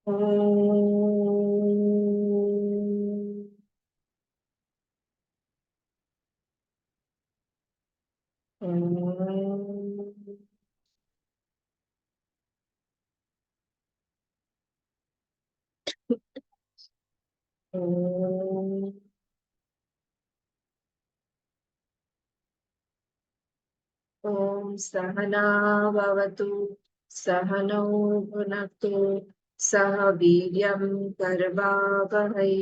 ॐ सहना भवतु सहनौ भुनक्तु सह वीर्यं कर्वावहै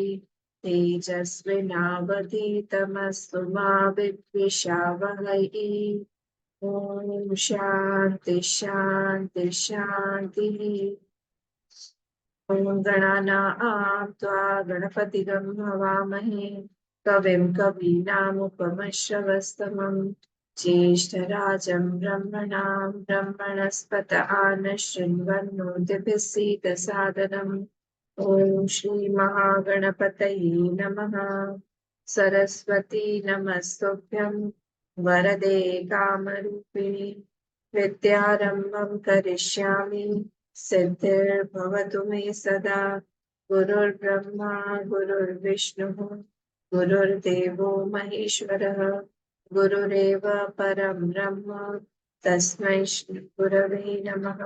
तेजस्विनावधीतमस्तु मा विद्विषावहै। ॐ शान्ति शान्ति शान्तिः। ॐ गणानां त्वा गणपतिगं हवामहे कविं कवीनामुपमश्रवस्तमं ज्येष्ठराजं ब्रह्मणां ब्रह्मणस्पत आनशृण्वन्नोतिभिः सीदसादनम्। ॐ श्रीमहागणपतये नमः। सरस्वती नमस्तुभ्यं वरदे कामरूपिणि विद्यारम्भं करिष्यामि सिद्धिर्भवतु मे सदा। गुरुर्ब्रह्मा गुरुर्विष्णुः गुरुर्देवो महेश्वरः गुरुरेव परं ब्रह्म तस्मै श्री गुरवे नमः।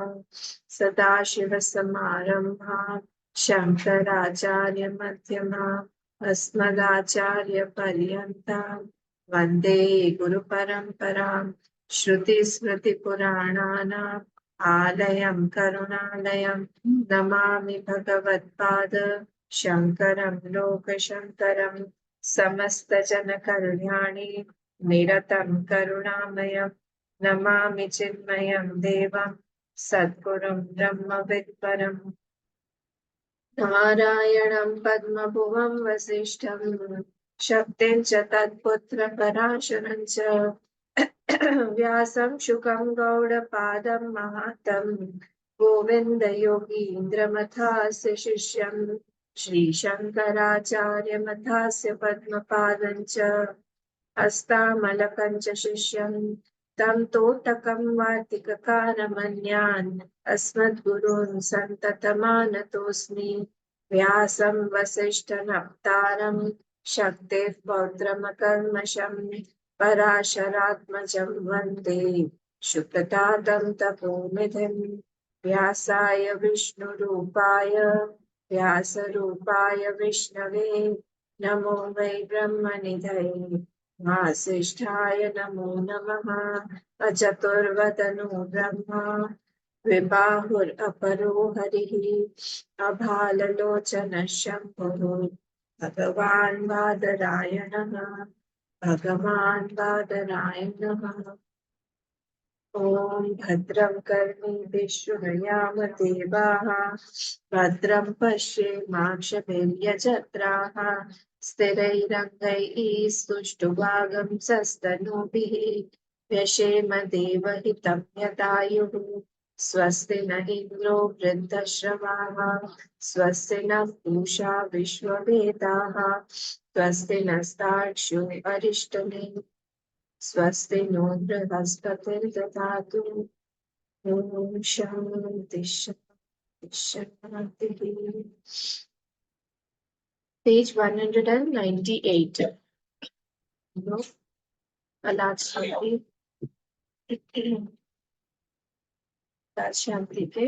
सदाशिवसमारम्भां शङ्कराचार्यमध्यमाम् अस्मदाचार्यपर्यन्तां वन्दे गुरुपरम्पराम्। श्रुतिस्मृतिपुराणानाम् आलयं करुणालयं नमामि भगवत्पाद शङ्करं लोकशङ्करं। समस्तजनकल्याणे निरतं करुणामयं नमामि चिन्मयं देवं सद्गुरुं ब्रह्मविद्वरम्। नारायणं पद्मभुवं वसिष्ठं शक्तिं च तत्पुत्रपराशरं च व्यासं शुकं गौडपादं महातं गोविन्दयोगीन्द्रमथास्य शिष्यं श्रीशङ्कराचार्यमथास्य पद्मपादं च हस्तामलकं च शिष्यं तं तोटकं वार्तिककारमन्यान् अस्मद्गुरून् सन्ततमानतोऽस्मि। व्यासं वसिष्ठनप्तारं शक्तेः पौत्रमकल्मषं पराशरात्मजं वन्दे शुकतातं तपोनिधिं। व्यासाय विष्णुरूपाय व्यासरूपाय विष्णवे नमो वै ब्रह्मनिधये वासिष्ठाय नमो नमः। अचतुर्वदनो ब्रह्मा द्विबाहुरपरो हरिः अभाललोचनः शम्भुः भगवान् बादरायणः भगवान् बादरायणः। ॐ भद्रं कर्णेभिः शृणुयाम देवाः भद्रं पश्येमाक्षभिर्यजत्राः स्थिरैरङ्गैः स्तुष्टुवागंसस्तनूभिः व्यशेम देवहितं यदायुः। स्वस्ति न इन्द्रो वृद्धश्रवाः स्वस्ति नः पूषा विश्ववेदाः स्वस्ति नस्तार्क्ष्यो अरिष्टनेमिः स्वस्ति नो बृहस्पतिर्दधातु। ॐ शान्ति शान्ति शान्तिः। Page 198. No, Alatshanti Alatshanti के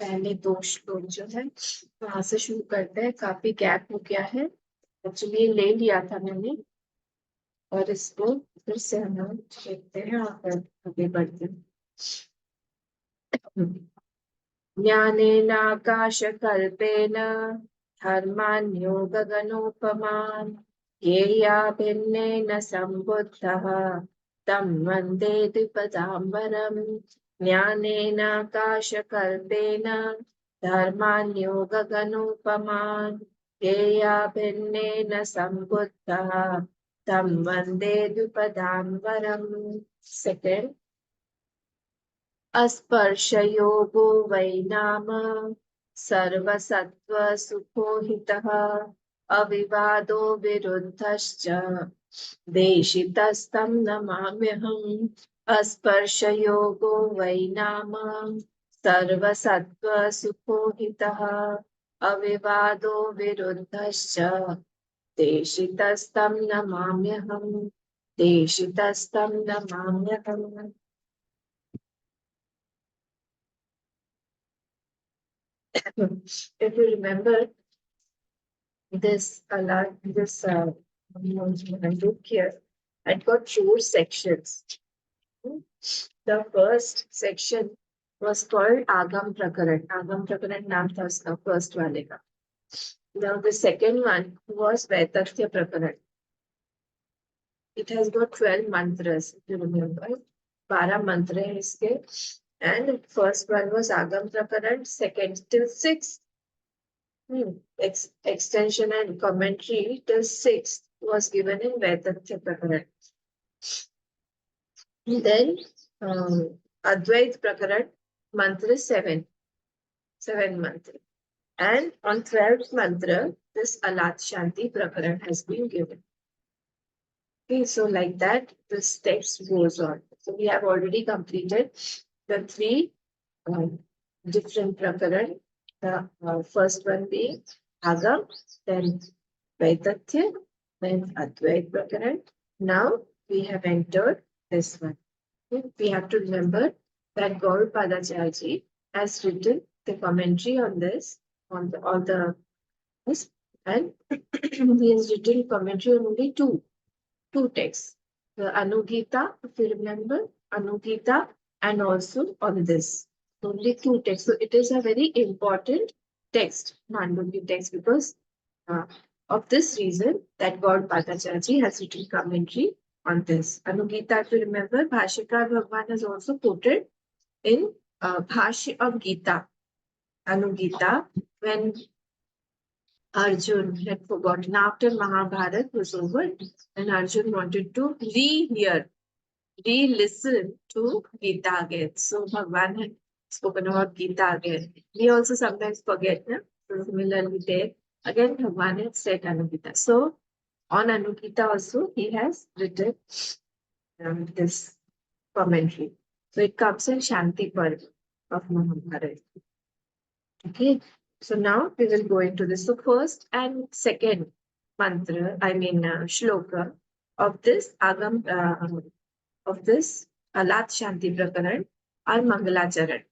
पहले दो श्लोक जो है वहां से शुरू करते हैं। काफी गैप हो गया है, एक्चुअली ले लिया था मैंने और इसको फिर से हम लोग देखते हैं और फिर आगे बढ़ते हैं। ज्ञानेनाकाशकल्पेन धर्मान्यो गगनोपमान् येया भिन्नेन सम्बुद्धः तं वन्दे द्विपदाम्बरम्। ज्ञानेनाकाशकल्पेन धर्मान्यो गगनोपमान् येया भिन्नेन सम्बुद्धः तं वन्दे द्विपदाम्बरम्। सेकेंड, अस्पर्शयोगो वै नाम सर्वसत्त्वसुखोहितः अविवादो विरुद्धश्च देशितस्तं नमाम्यहम्। अस्पर्शयोगो वै नाम सर्वसत्त्व सुखोहितः अविवादो विरुद्धश्च देशितस्तं नमाम्यहम् देशितस्तं नमाम्यहम्. If you remember this book here, it got 4 sections. The first section was called Agam Prakaran. Agam Prakaran नाम था उसका first वाले का. Now the second one was Vaitatya Prakaran. It has got 12 mantras, if you remember. 12 mantras हैं इसके. And first one was Agam Prakaran, second till 6. Extension and commentary till 6 was given in Vaitatya Prakaran. Then Advait Prakaran, mantra 7. 7 mantra. And on 12th mantra, this Alatshanti Prakaran has been given. Okay, so like that, this text goes on. So we have already completed the 3 different Prakaran. The first one being Agam, then Vaitatya, then Advait Prakaran. Now we have entered this one. Okay, we have to remember that Gaurapadacharya has written the commentary on this, on this, and he has written commentary on only two texts. The Anugita, if you remember, Anugita, and also on this. Only 2 texts. So it is a very important text, Manduki text, because of this reason that God Padacharya has written commentary on this. Anugita, if you remember, Bhashikar Bhagwan has also quoted in Bhashya of Gita. Anugita, when Arjun had forgotten after Mahabharata was over, and Arjun wanted to re-listen to Gita again. So Bhagwan had spoken about Gita again. We also sometimes forget, no? So similarly there, again Bhagwan had said Anugita. So on Anugita also he has written this commentary. So it comes in Shanti Parv of Mahabharata. Okay. So now we will go into this. So first and second mantra, shloka of this Alatshanti Prakaran are Mangalacharan.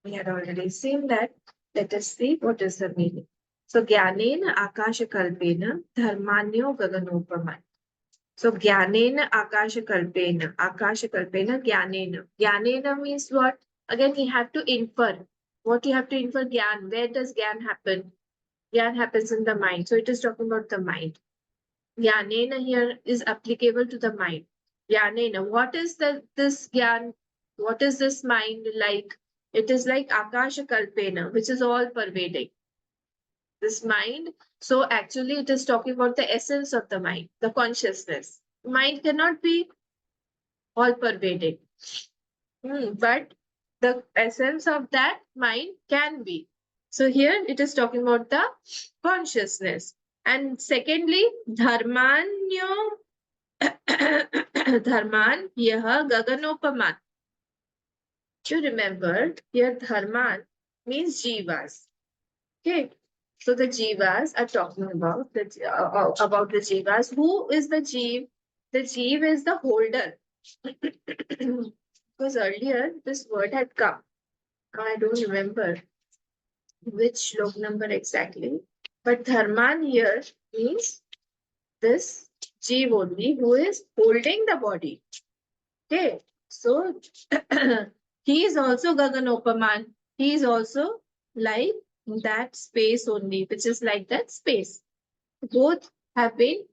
We had already seen that. Let us see what is the meaning. So Jnanena Akasha Kalpena Dharmanyo Gaganopama. So Jnanena Akasha Kalpena Jnanena. Jnanena means what? Again, you have to infer. What you have to infer? Gyan. Where does Gyan happen? Gyan happens in the mind. So it is talking about the mind. Jnanena here is applicable to the mind. Jnanena. What is this Gyan? What is this mind like? It is like Akasha Kalpena, which is all pervading. This mind. So actually it is talking about the essence of the mind, the consciousness. Mind cannot be all pervading. But the essence of that mind can be. So here it is talking about the consciousness. And secondly, dharmanyo dharman yaha gaganopaman. You remember here dharman means jivas. Okay. So the jivas are talking about the jivas. Who is the jiv? The jiv is the holder. Because earlier this word had come. I don't remember which shlok number exactly. But dharman here means this jiv only who is holding the body. Okay. So he is also Gaganopaman. He is also like that space only, which is like that space. Both have been.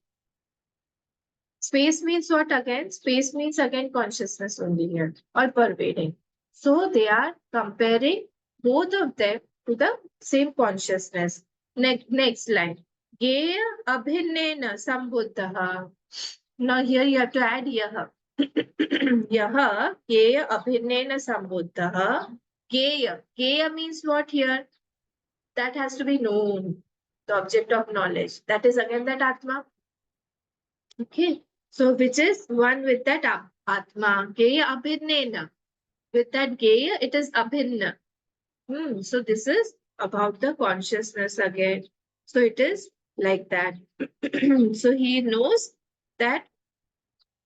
Space means what again? Space means again consciousness only here, or pervading. So they are comparing both of them to the same consciousness. Next line. Geya abhinena sambuddha. Now here you have to add yaha. Yaha geya abhinena sambuddha. Geya. Geya means what here? That has to be known. The object of knowledge. That is again that Atma. Okay. So which is one with that Atma. Geya abhinena. With that Geya, it is Abhinna. So this is about the consciousness again. So it is like that. So he knows that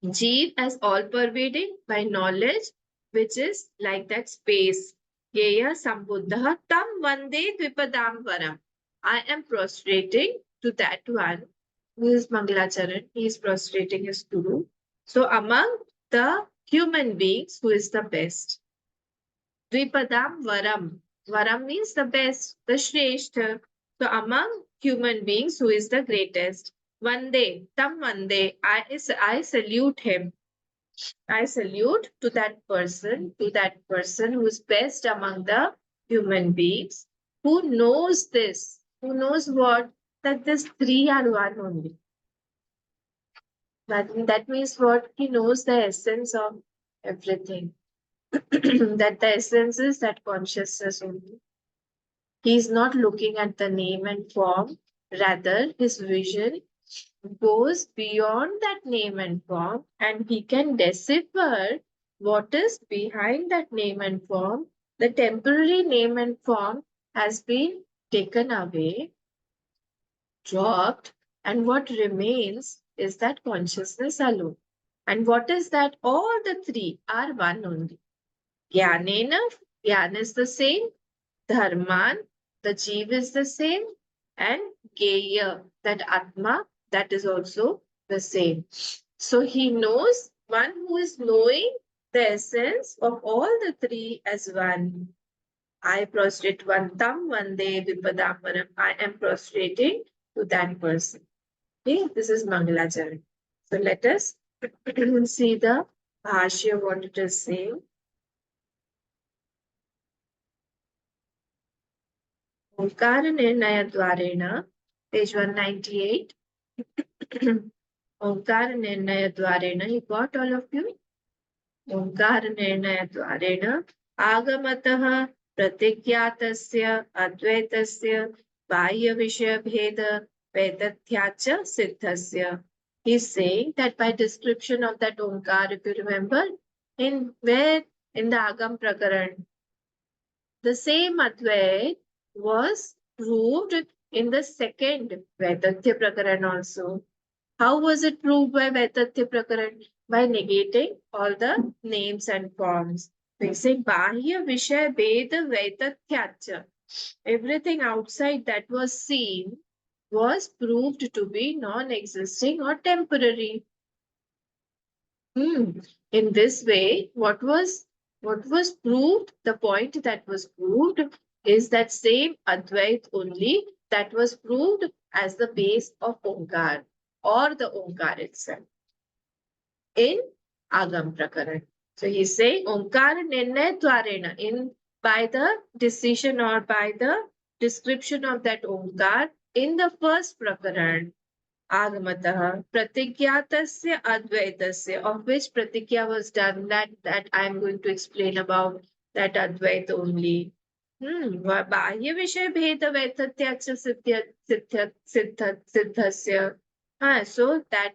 Jeev as all pervading by knowledge, which is like that space. Geya Sambuddha Tam Vande Dvipadam Varam. I am prostrating to that one who is Mangalacharan. He is prostrating his guru. So among the human beings, who is the best? Dvipadam Varam. Varam means the best, the Shrestha. So among human beings, who is the greatest? Vande, Tam Vande. I salute him. I salute to that person who is best among the human beings, who knows this, who knows what? That these three are one only. That means what? He knows the essence of everything. That the essence is that consciousness only. He is not looking at the name and form, rather, his vision goes beyond that name and form, and he can decipher what is behind that name and form. The temporary name and form has been taken away, dropped, and what remains is that consciousness alone. And what is that? All the three are one only. Jnanena, Jnana is the same. Dharman, the Jeev is the same, and Geya, that Atma, that is also the same. So he knows one who is knowing the essence of all the three as one. I prostrate one tam, one day, vipadambaram. I am prostrating to that person. Okay, this is Mangalacharan. So let us see the Bhashya, what it is saying. ओंकार निर्णय द्वारेण page 198 ओंकार निर्णय द्वारेण you got all of you ओंकार निर्णय द्वारेण आगमतः प्रतिज्ञातस्य अद्वैतस्य बाह्य विषय भेद वैदथ्याच सिद्धस्य. He is saying that by description of that Omkar, if you remember, in the Agam Prakaran, the same Advait was proved in the second Vaitatya Prakaran also. How was it proved by Vaitatya Prakaran? By negating all the names and forms. They say Bahya Vishaya Veda Vaitatyacha. Everything outside that was seen was proved to be non-existing or temporary. In this way, what was proved, the point that was proved is that same Advait only that was proved as the base of Omkar or the Omkar itself in Agam Prakaran. So he's saying Omkar Nirnay Dwarena, in by the decision or by the description of that Omkar in the first Prakaran. Agamatah Pratigyatasya Advaitasya, of which Pratigya was done, that I am going to explain about that Advait only. Bahya Vishaya Bheda Vaitatyacha Siddhasya. So that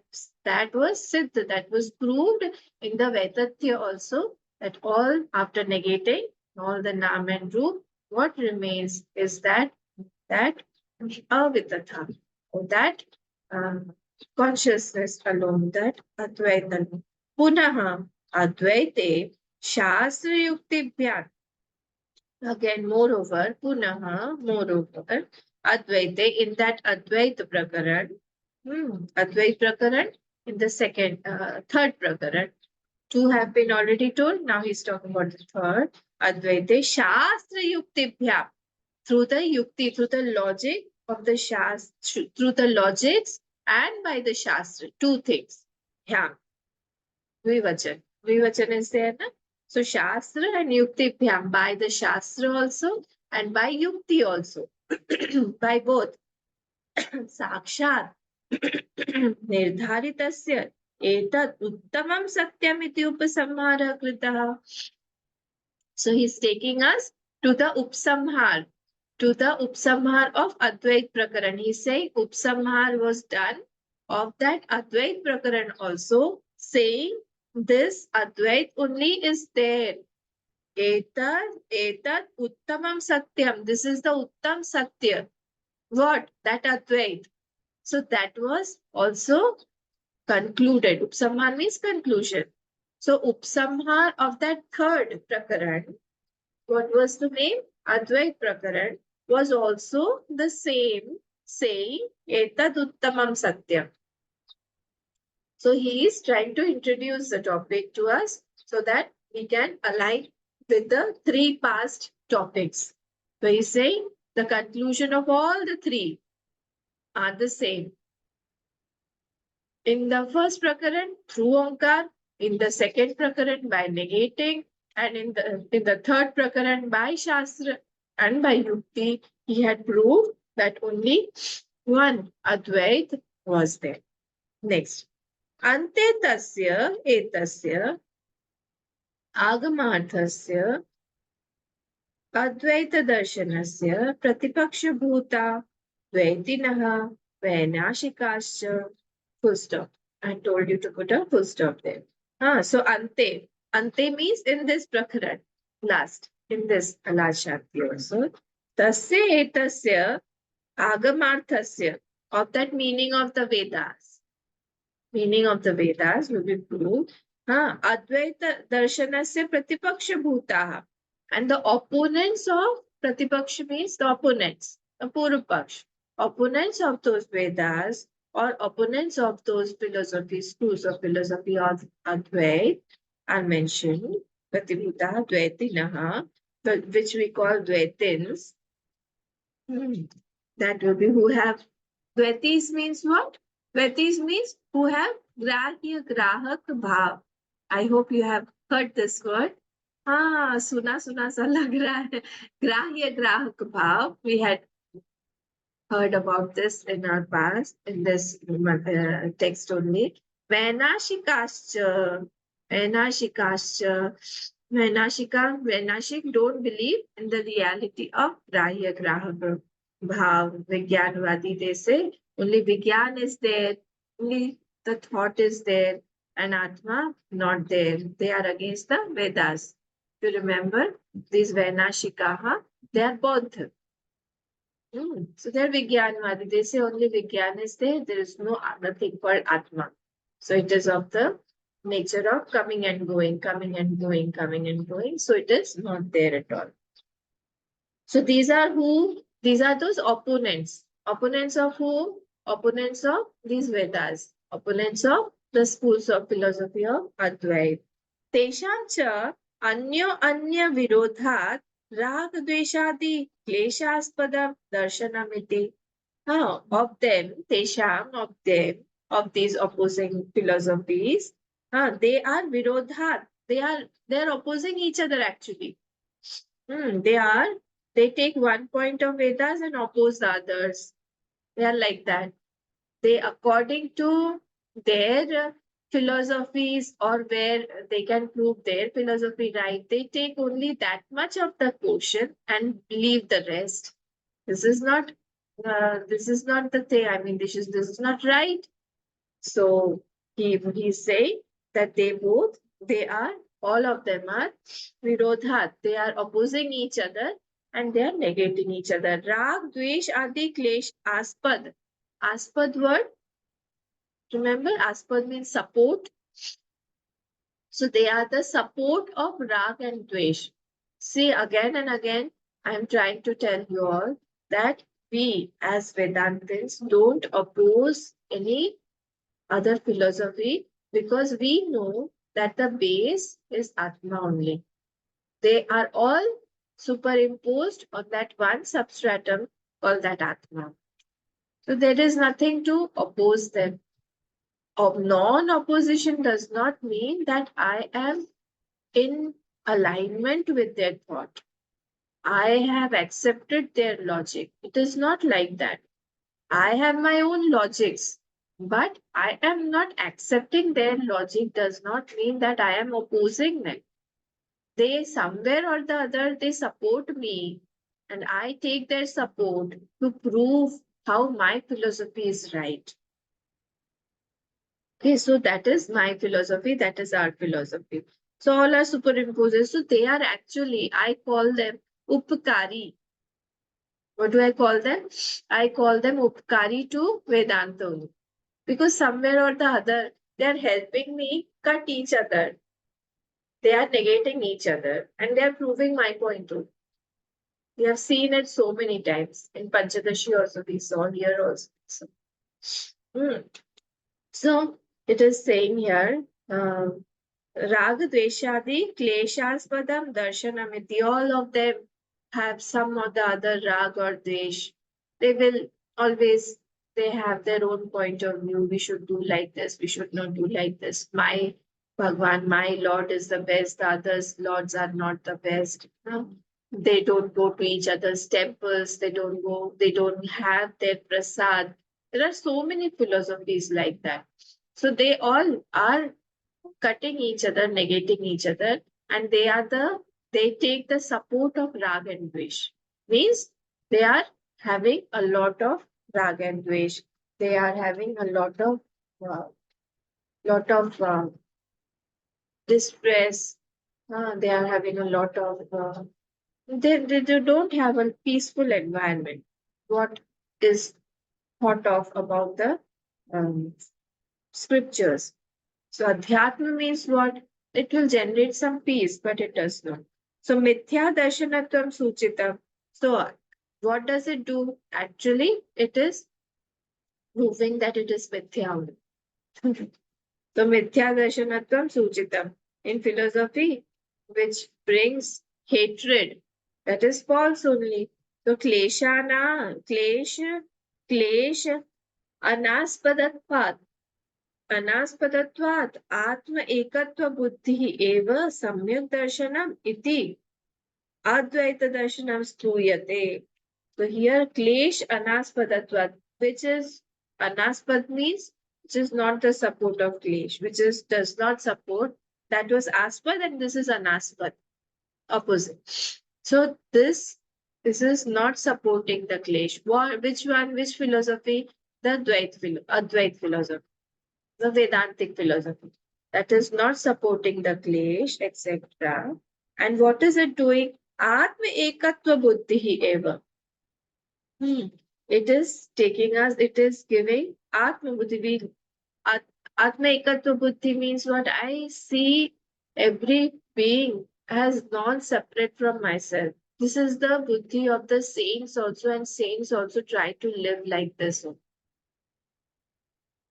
was Siddha, that was proved in the Vaitatya also, that all after negating all the Nam and Roop, what remains is that Avitatha, or that consciousness alone, that Advaita. Punaha Advaite Shastra Yuktibhyat. Again, moreover, Advaite, in that Advaita Prakaran, Advaita Prakaran, in the third Prakaran, two have been already told, now he's talking about the third, Advaite Shastra Yuktibhyat. Through the yukti, through the logic of the shastra, through the logics and by the shastra, two things. Yeah, Vivachan is there. Na? So shastra and yukti bhyam, by the shastra also and by yukti also. By both. Sakshat निर्धारितस्य एतत् उत्तमं सत्यमिति उपसंहारः कृतः. So he's taking us to the upsamhar of Advait Prakaran. He's saying upsamhar was done of that Advait Prakaran also, saying this Advait only is there. Etat uttamam satyam. This is the uttam satya. What? That Advait. So that was also concluded. Upsamhar means conclusion. So Upsamhar of that third Prakaran, what was the name? Advait Prakaran, was also the same, saying Etad Uttamam Satyam. So he is trying to introduce the topic to us so that we can align with the three past topics. So he's saying the conclusion of all the three are the same. In the first Prakaran, through Onkar, in the second Prakaran by negating, and in the third Prakaran by Shastra and by Yukti, he had proved that only one Advait was there. Next. Ante tasya etasya agamaर्थस्य अद्वैतदर्शनस्य प्रतिपक्षभूता द्वैतिनः वैनाशिकाश्च. Full stop. I told you to put a full stop there. So ante. Ante means in this prakaran. Last. In this Alatshanti also. Tasya etasya agamarthasya. Of that meaning of the Vedas. Meaning of the Vedas will be proved. Advaita darshanasya pratipaksha bhutaha. And the opponents of Pratipaksha means the opponents, the Purupaksh. Opponents of those Vedas or opponents of those philosophies, schools of philosophy of Advait are mentioned. Pratibhuta Dvaitinaha, which we call Dvaitins. That will be who have Dvaitis means what? Dvaitis means who have Grahya Grahak Bhav. I hope you have heard this word. सुना सुना सा लग रहा है. ग्राह्य ग्राहक भाव. We had heard about this in our past, in this text only. Vainashikascha. Vainashikascha. Vainashik don't believe in the reality of grahya grahak bhav. Vigyanvadi, they say only Vigyan is there, only the thought is there, and Atma not there. They are against the Vedas. You remember these Vainashikaha, they are both. So they're Vigyanvadi. They say only Vigyan is there. There is no other thing called Atma. So it is of the nature of coming and going, coming and going, coming and going. So it is not there at all. So these are who? These are those opponents. Opponents of who? Opponents of these Vedas. Opponents of the schools of philosophy of Advait. Tesham cha anyo anya virodhat rag dveshadi kleshaspadav darshanamiti. Of them, Tesham, of them, of these opposing philosophies, they are virodhat. They are opposing each other actually. They take one point of Vedas and oppose the others. They are like that. They, according to their philosophies or where they can prove their philosophy right, they take only that much of the portion and leave the rest. This is not the thing. I mean, this is not right. So he's saying that all of them are virodhat. They are opposing each other and they are negating each other. Rag, dvesh, adi, klesh, aspad. Aspad word. Remember, aspad means support. So they are the support of rag and dvesh. See, again and again, I am trying to tell you all that we as Vedantins don't oppose any other philosophy because we know that the base is Atma only. They are all superimposed on that one substratum called that Atma. So there is nothing to oppose them. Non-opposition does not mean that I am in alignment with their thought. I have accepted their logic. It is not like that. I have my own logics, but I am not accepting their logic does not mean that I am opposing them. They somewhere or the other, they support me and I take their support to prove how my philosophy is right. Okay, so that is my philosophy. That is our philosophy. So all are superimposed. So they are actually, I call them upkari. What do I call them? I call them upkari to Vedanta only. Because somewhere or the other, they are helping me cut each other. They are negating each other and they are proving my point too. We have seen it so many times. In Panchadashi also we saw, here also. Hmm. So it is saying here, Raga Dveshadi Kleshaspadam Darshanamiti. All of them have some or the other rag or dvesh. They will always, they have their own point of view. We should do like this, we should not do like this. My Bhagwan, my Lord is the best, the others' lords are not the best. No? They don't go to each other's temples, they don't go, they don't have their prasad. There are so many philosophies like that. So they all are cutting each other, negating each other, and they take the support of rag and dvesh. Means they are having a lot of rag and dvesh. They are having a uh, lot of distress. They are having a lot of they don't have a peaceful environment. What is thought of about the um, scriptures? So adhyatma means what? It will generate some peace, but it does not. So mithya darshanatvam suchitam. So what does it do? Actually, it is proving that it is mithya only. So mithya darshanatvam suchitam. In philosophy, which brings hatred, that is false only. So klesha, anaspadatvat. अनास्पदत्वात् आत्म एकत्व बुद्धिः एव सम्यक् दर्शनम् इति अद्वैत दर्शनम स्तूयते. So here klesh anaspadatvat, which is anaspad means which is not the support of klesh, which is does not support. That was aspad and this is anaspad, opposite. So this is not supporting the klesh. Which one? Which philosophy? The Advait philosophy, the Vedantic philosophy, that is not supporting the Klesh, etc. And what is it doing? Atma ekatva buddhi eva. It is taking us, it is giving Atma buddhi. Atma ekatva buddhi means what? I see every being as non-separate from myself. This is the buddhi of the saints also, and saints also try to live like this.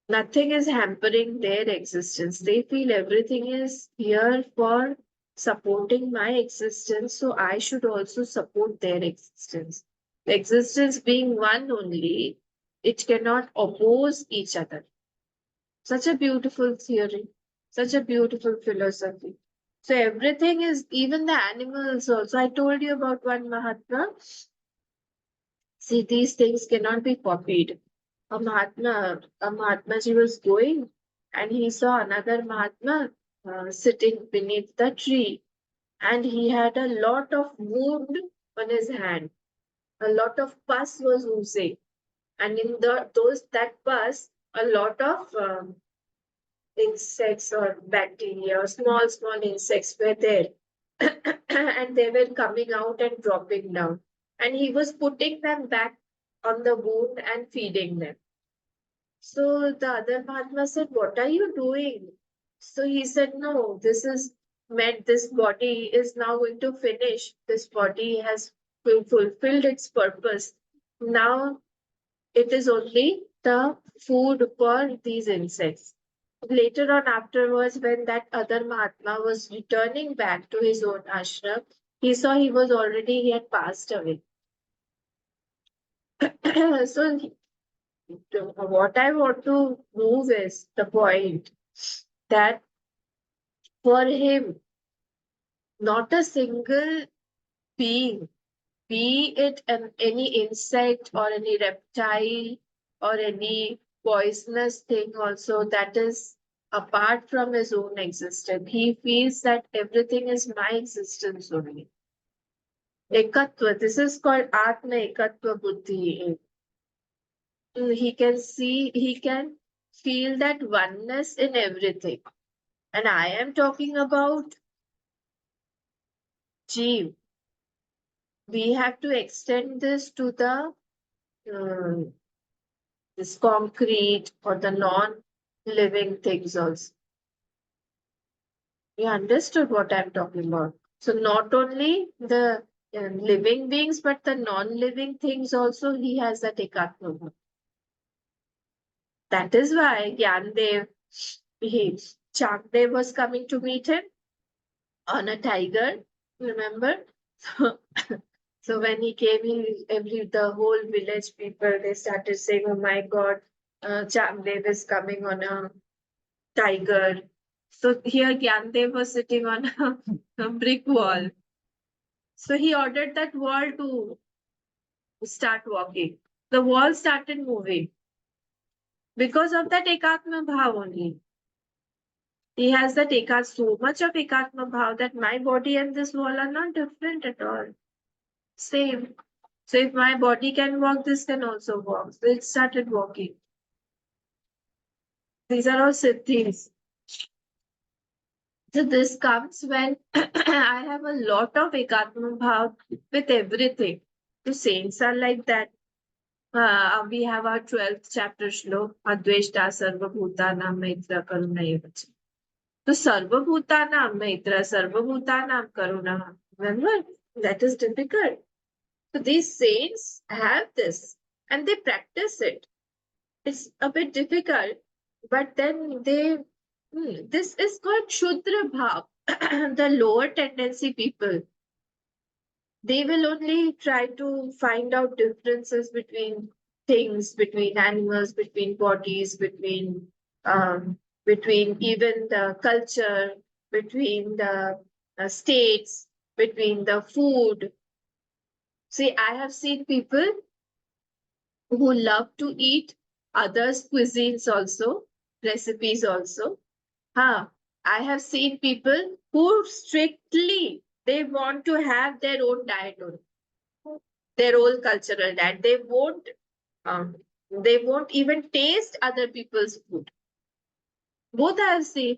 Nothing is hampering their existence. They feel everything is here for supporting my existence, so I should also support their existence. The existence being one only, it cannot oppose each other. Such a beautiful theory, such a beautiful philosophy. So everything is, even the animals also. I told you about one Mahatma. See, these things cannot be copied. A Mahatma ji was going and he saw another Mahatma sitting beneath the tree, and he had a lot of wound on his hand. A lot of pus was oozing, and in that pus, a lot of insects or bacteria or small insects were there, and they were coming out and dropping down. And he was putting them back on the wound and feeding them. So the other Mahatma said, "What are you doing?" So he said, "No, this is meant, this body is now going to finish. This body has fulfilled its purpose. Now it is only the food for these insects." Later on, afterwards, when that other Mahatma was returning back to his own ashram, he saw he had passed away. So what I want to move is the point that for him, not a single being, be it any insect or any reptile or any poisonous thing also, that is apart from his own existence. He feels that everything is my existence only. Ekatva, this is called Atma Ekatva Buddhi. He can feel that oneness in everything. And I am talking about Jeev. We have to extend this to the this concrete or the non-living things also. You understood what I'm talking about. So not only the living beings, but the non-living things also, he has that ekatma bhav. That is why Gyandev, Chanddev was coming to meet him on a tiger, remember? So, so when he came, the whole village people, they started saying, oh my God, Chanddev is coming on a tiger. So here Gyandev was sitting on a brick wall. So he ordered that wall to start walking. The wall started moving because of that ekatma bhav only. He has that so much of ekatma bhav that my body and this wall are not different at all. Same. So if my body can walk, this can also walk. So it started walking. These are all siddhis. So this comes when I have a lot of ekatma bhav with everything. So saints are like that. We have our 12th chapter shlok, Adveshta Sarvabhutanam Maitra Karunaivacha. So Sarvabhutanam Maitra, Sarvabhutanam Karuna. Remember, that is difficult. So these saints have this and they practice it. It's a bit difficult, but then this is called Shudra Bhav, the lower tendency people. They will only try to find out differences between things, between animals, between bodies, between even the culture, between the states, between the food. See, I have seen people who love to eat others' cuisines also, recipes also. I have seen people who strictly they want to have their own diet only, their own cultural diet. Um, they won't even taste other people's food. Both I have seen.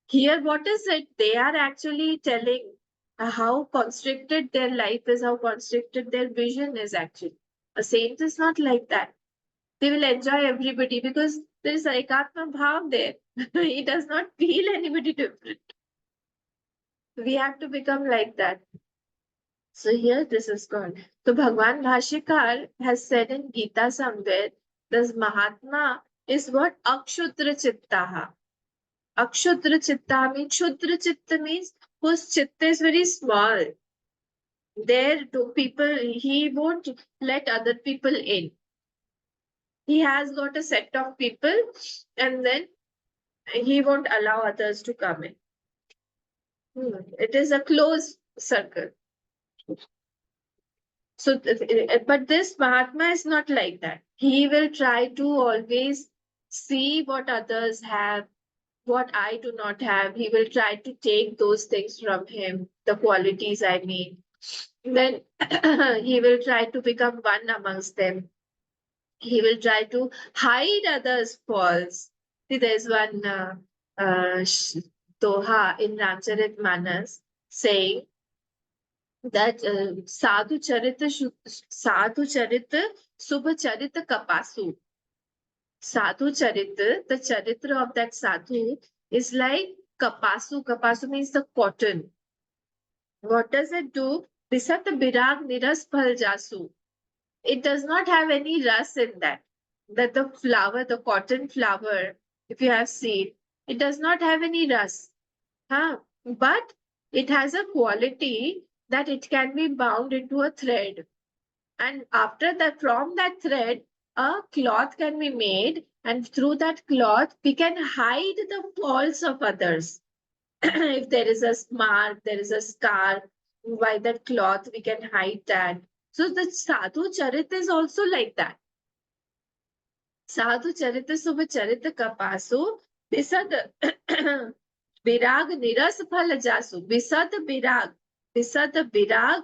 Here, what is it? They are actually telling how constricted their life is, how constricted their vision is actually. A saint is not like that. They will enjoy everybody because there is ekatma bhav there. He does not feel anybody different. We have to become like that. So here this is called. So Bhagwan Bhashikar has said in Gita somewhere, this Mahatma is what Akshudra Chittaha. Akshudra Chitta means, Shudra Chitta means whose chitta is very small. There to people, he won't let other people in. He has got a set of people and then he won't allow others to come in. It is a closed circle. So, but this Mahatma is not like that. He will try to always see what others have, what I do not have. He will try to take those things from him, the qualities I mean. Then he will try to become one amongst them. He will try to hide others' faults. See, there's one doha in Ramcharit Manas saying that sadhu charita subha charita kapasu. Sadhu charita, the charitra of that sadhu is like kapasu. Kapasu means the cotton. What does it do? Bisat birag niras phal jasu. It does not have any rus in that. That the flower, the cotton flower, if you have seen, it does not have any rus. But it has a quality that it can be bound into a thread. And after that, from that thread, a cloth can be made. And through that cloth, we can hide the faults of others. If there is a mark, there is a scar, by that cloth, we can hide that. So the sadhu charit is also like that. Sadhu charita subha charita kapasu bisad birag niras phala jasu. Bisad birag. Bisad birag.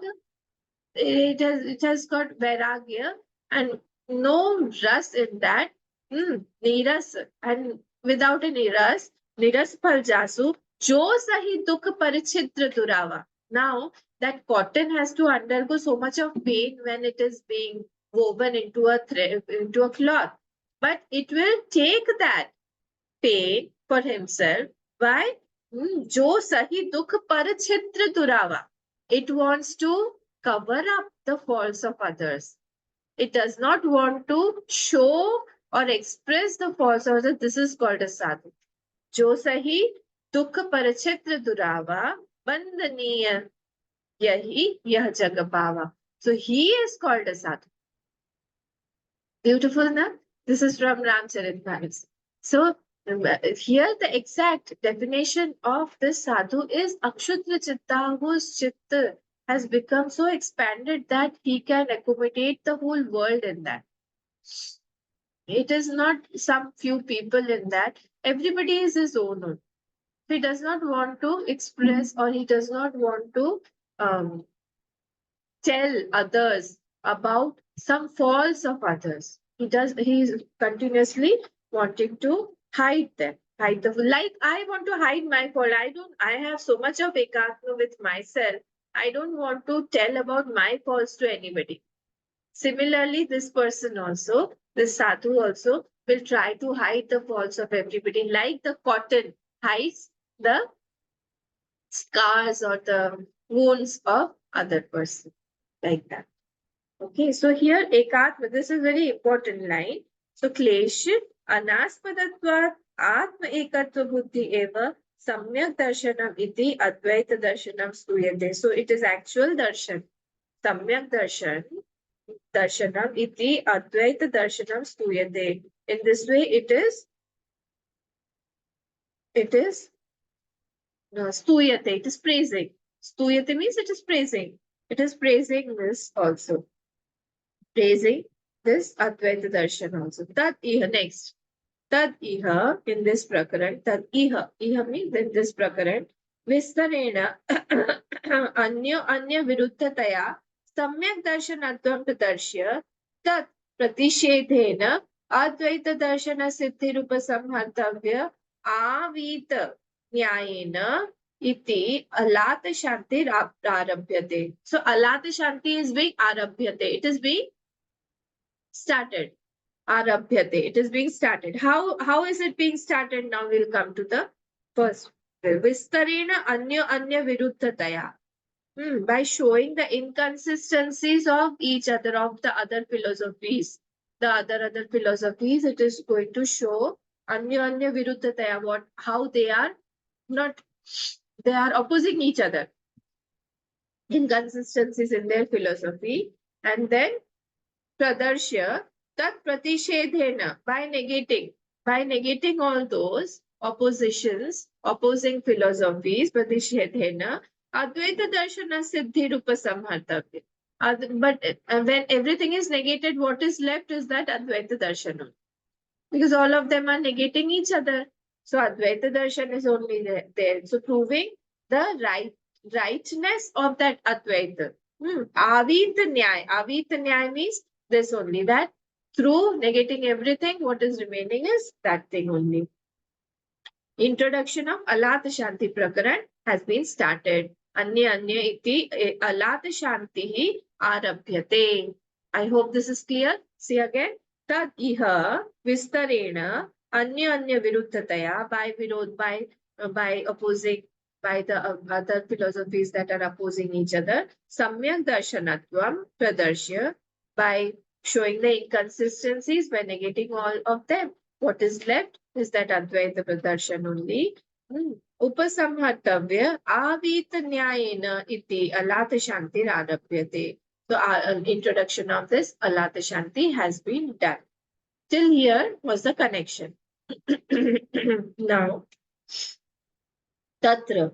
It has got vairagya and no rus in that. Niras and without any rus, niras phal jasu. Jo sahi dukh parichitra durava. Now, that cotton has to undergo so much of pain when it is being woven into a thread, into a cloth. But it will take that pain for himself. Why? Jo sahi dukh par chitra durava. It wants to cover up the faults of others. It does not want to show or express the faults of others. This is called a sadhu. Jo sahi dukh par chitra durava bandaniya yahi yah jag pava. So he is called a sadhu. Beautiful, na? This is from Ramcharitmanas. So here the exact definition of this sadhu is Akshudra Chitta, whose chitta has become so expanded that he can accommodate the whole world in that. It is not some few people in that. Everybody is his own. He does not want to express or he does not want to tell others about some faults of others. He is continuously wanting to hide them. Hide the like I want to hide my fault. I have so much of ekatma with myself. I don't want to tell about my faults to anybody. Similarly, this person also, this sadhu also, will try to hide the faults of everybody, like the cotton hides the scars or the wounds of other person, like that. Okay, so here ekatma, this is very important line. So klesh anaspadatvat atma ekatva buddhi eva samyak darshanam iti advaita darshanam stuyate. So it is actual darshan. Samyak darshanam iti advaita darshanam stuyate. In this way, it is stuyate. It is praising. Stuyate means it is praising. It is praising this also. Praising this Advaita Darshan also. Tat iha next. Tat iha in this prakaran. Tat iha. Iha means in this prakaran. Vistarena anya viruddhataya samyak darshanatvam pradarshya tat pratishedhena advaita darshana siddhirupa samhartavya avita nyayena iti alata shanti arabhyate. So alata shanti is being arabhyate. It is being started. Arabhyate. It is being started. How is it being started? Now we'll come to the first. Vistarena anya viruddhataya. By showing the inconsistencies of each other, of the other philosophies. The other philosophies, it is going to show anya viruddhataya, how they are not, they are opposing each other. Inconsistencies in their philosophy. And then pradarshya tat pratishedhena, by negating all those oppositions, opposing philosophies, pratishedhena advaita darshana siddhi rupa samhartavya. But when everything is negated, what is left is that advaita darshana, because all of them are negating each other. So advaita darshan is only there. So proving the rightness of that advaita. Avita nyaya means this only, that through negating everything, what is remaining is that thing only. Introduction of Alatshanti Prakaran has been started. Anya iti Alatshanti arabhyate. I hope this is clear. See again. Tad iha vistarena anya viruddhataya, by opposing, by the other philosophies that are opposing each other. Samyak darshanatvam pradarshya, by showing the inconsistencies, by negating all of them. What is left is that Advaita Pradarshan only. Upasamhartavya avita nyayena iti alata shanti arabhyate. So introduction of this alata shanti has been done. Till here was the connection. Now, Tatra.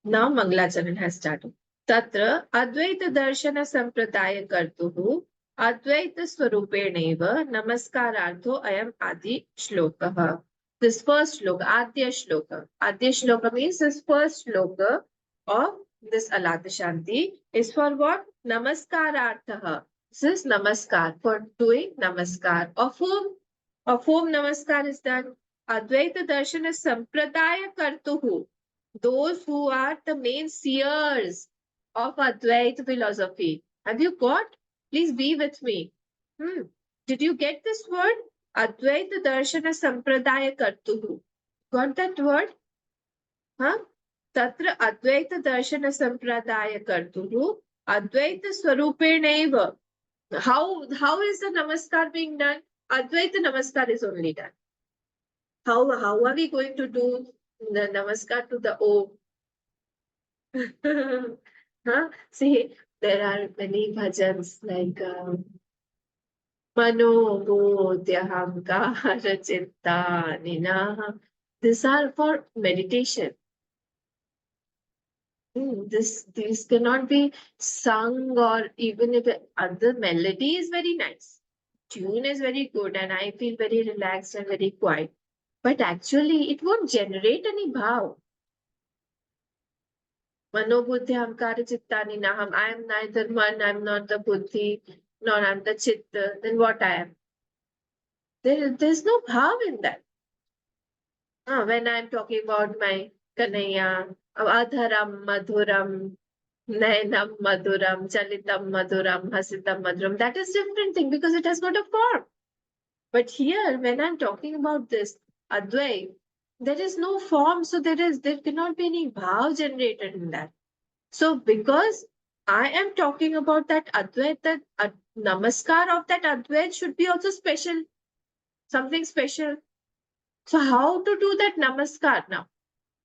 Now Mangalacharan has started. Tatra Advaita Darshana Sampradaya Kartuhu Advaita Swarupeneva Namaskarartho Ayam Adi Shlokaha. This first shloka, Adya Shloka. Adya Shloka means this first shloka of this Alatshanti is for what? Namaskarartha. This is Namaskar, for doing Namaskar. Of whom Namaskar is done? Advaita Darshana Sampradaya Kartuhu. Those who are the main seers of Advaita philosophy. Have you got? Please be with me. Did you get this word? Advaita Darshana Sampradaya Kartuhu. Got that word? Huh? Tatra Advaita Darshana Sampradaya Kartuhu. Advaita Swarupeneva. How is the Namaskar being done? Advaita Namaskar is only done. How are we going to do the Namaskar to the Om? Huh? See, there are many bhajans like Mano Bodhyahamkara Chitta Nina. These are for meditation. This cannot be sung, or even if the melody is very nice, tune is very good, and I feel very relaxed and very quiet. But actually, it won't generate any bhav. Manobuddhi Hamkara Chittani Naham. I am neither man, I am not the buddhi, nor I am the chitta. Then what I am? There's no bhav in that. When I am talking about my Kanaya, Adharam Madhuram, Nayanam Madhuram, Chalitam Madhuram, Hasitam Madhuram, that is different thing because it has got a form. But here, when I'm talking about this Advait, there is no form, so there cannot be any bhav generated in that. So because I am talking about that Advait, that Namaskar of that Advait should be also special, something special. So how to do that Namaskar now?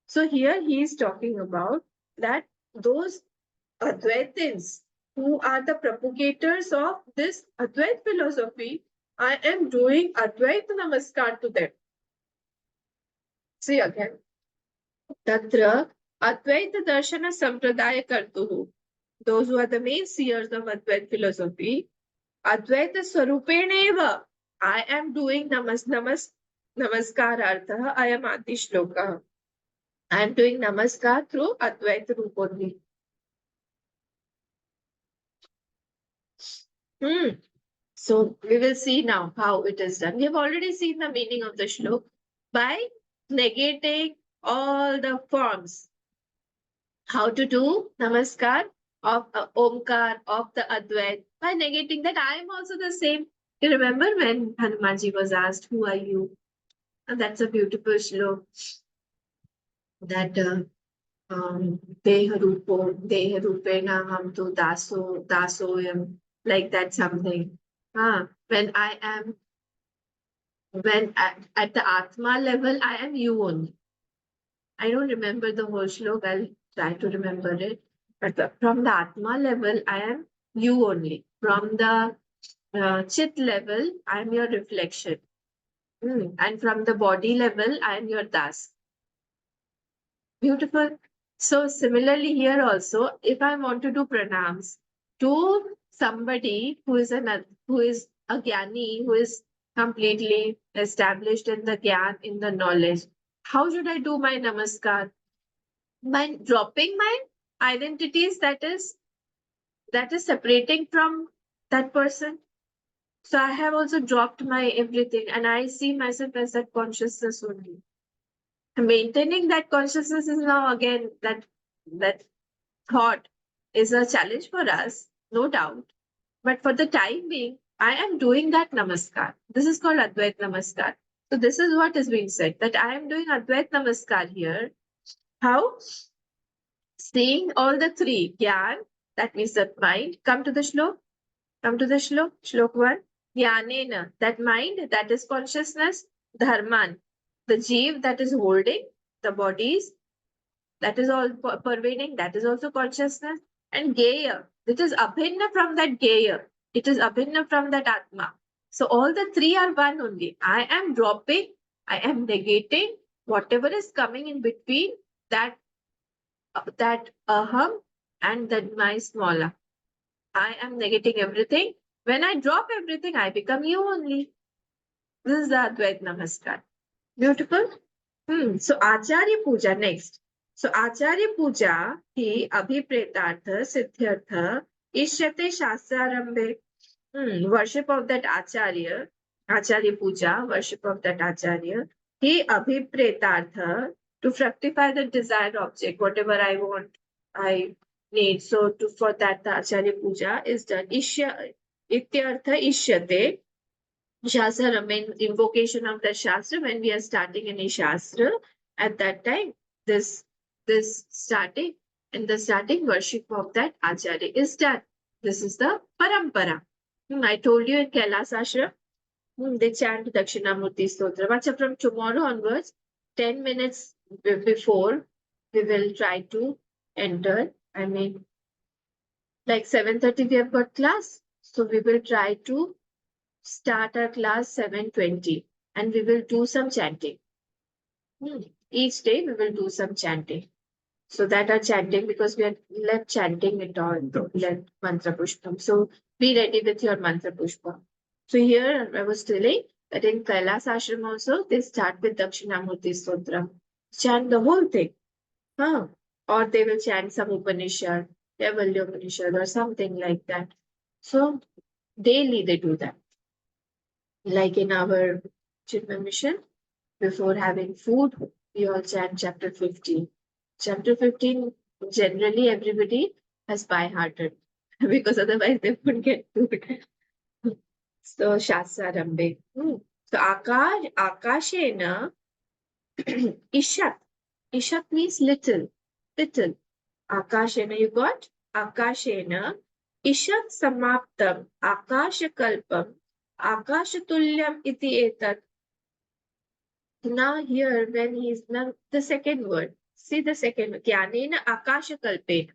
So here he is talking about that those Advaitins who are the propagators of this Advait philosophy, I am doing Advait Namaskar to them. See again. Tatra Advaita Darshana Sampradaya Kartuhu. Those who are the main seers of Advait philosophy, Advaita Swarupeneva. I am doing Namaskar Artha. I am Adi Shloka. I am doing Namaskar through Advaita Roop only. So we will see now how it is done. We have already seen the meaning of the shlok by negating all the forms. How to do Namaskar of Omkar, of the Advait, by negating that I am also the same. You remember when Hanumanji was asked, who are you? And that's a beautiful shlok that Deharupena ham tu dasoyam, like that something. When I am, when at the Atma level, I am you only. I don't remember the whole shlok, I'll try to remember it. But from the Atma level, I am you only. From the Chit level, I am your reflection. And from the body level, I am your das. Beautiful. So similarly here also, if I want to do pranams to somebody who is a jnani, who is completely established in the gyan, in the knowledge, how should I do my namaskar? By dropping my identities that is separating from that person. So I have also dropped my everything and I see myself as that consciousness only. Maintaining that consciousness is now again that thought is a challenge for us, no doubt. But for the time being, I am doing that namaskar. This is called Advait Namaskar. So this is what is being said, that I am doing Advait Namaskar here. How? Seeing all the three, Gyan, that means that mind, come to the shlok. Come to the shlok. Shlok 1. Jnanena, that mind, that is consciousness. Dharman, the jeev that is holding the bodies, that is all pervading, that is also consciousness. And Geya, it is abhinna from that Geya. It is abhinna from that Atma. So all the three are one only. I am dropping, I am negating whatever is coming in between that aham and that my smalla. I am negating everything. When I drop everything, I become you only. This is the Advait Namaskar. Beautiful. So Acharya Puja next. So Acharya Puja hi abhipretartha siddhyartha ishyate shastrarambe. Worship of that Acharya Puja, worship of that Acharya. He abhipretartha, to fructify the desired object, whatever I want. I need. So for that, the Acharya Puja is done. Ityartha Ishyate. Shastra means invocation of the Shastra. When we are starting any Shastra, at that time, this starting, in the starting worship of that Acharya is done. This is the parampara. I told you in Kailas Ashram, they chant Dakshinamurti Stotra. But from tomorrow onwards, 10 minutes before, we will try to enter. I mean, like 7:30 we have got class. So we will try to start our class 7:20 and we will do some chanting. Each day we will do some chanting. So that are chanting because we are left chanting it all, left mantra pushpam. So be ready with your mantra pushpa. So here I was telling that in Kailas Ashram also they start with Dakshinamurti Stotra. Chant the whole thing. Huh? Or they will chant some Upanishad, Kaivalya Upanishad or something like that. So daily they do that. Like in our Chinmay mission, before having food, we all chant chapter 15. Chapter 15, generally everybody has by hearted because otherwise they won't get food. So Shastra Rambe. So Akashena Ishat. Ishat means little, little. Akashena, you got? Akashena Ishat Samaptam Akashakalpam Akashatulyam iti etat. Now here when he is now the second word. See the second word. Jnanena Akashakalpena.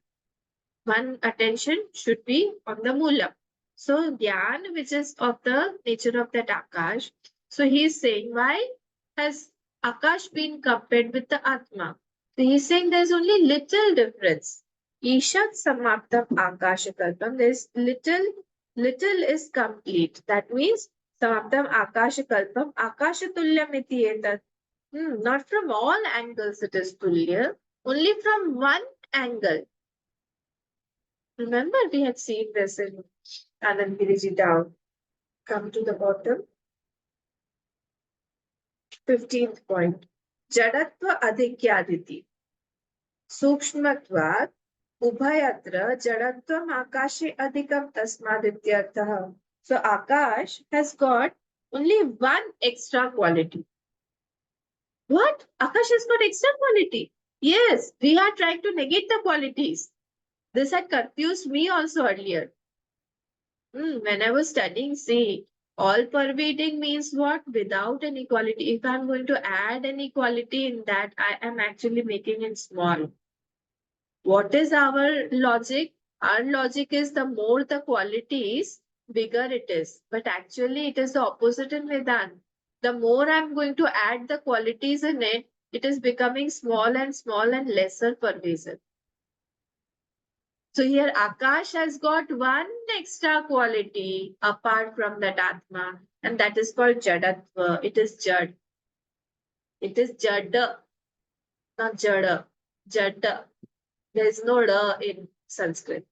One attention should be on the Mula. So Gyan, which is of the nature of that Akash. So he is saying, why has Akash been compared with the Atma? So he is saying there's only little difference. Ishat Samaptam Akashakalpam. There's little is complete. That means Samaptam Akashakalpam Akashatulyam iti etat. Not from all angles it is Tulya. Only from one angle. Remember, we had seen this in Anand Giriji down. Come to the bottom. 15th point. Jadatva adhikyaditi. Sukshmatvat ubhayatra jadatvam akashe adhikam tasmadityartha. So Akash has got only one extra quality. What? Akash has got extra quality. Yes, we are trying to negate the qualities. This had confused me also earlier. When I was studying, see, all pervading means what? Without an equality. If I'm going to add an equality in that, I am actually making it small. What is our logic? Our logic is the more the quality is, bigger it is. But actually, it is the opposite in Vedanta. The more I'm going to add the qualities in it, it is becoming small and lesser pervasive. So here Akash has got one extra quality apart from that Atma, and that is called Jadatva. It is Jad. It is Jada, not Jada. Jada. There is no Da in Sanskrit.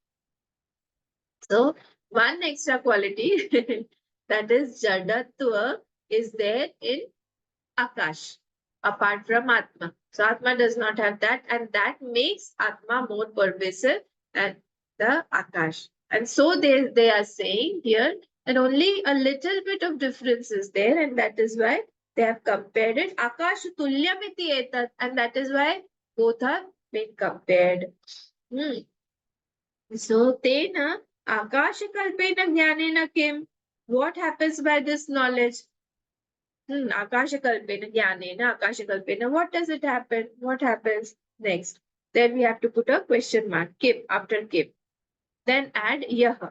So one extra quality that is Jadatva is there in Akash apart from Atma. So Atma does not have that, and that makes Atma more pervasive and the Akash. And so they are saying here that only a little bit of difference is there, and that is why they have compared it. Akash tulyamiti etat, and that is why both are being compared. So tena Akasha kalpena jnanena kim. What happens by this knowledge? Akashakalpena, Jnanena, Akashakalpena. What does it happen? What happens next? Then we have to put a question mark, Kip, after Kip. Then add Yaha.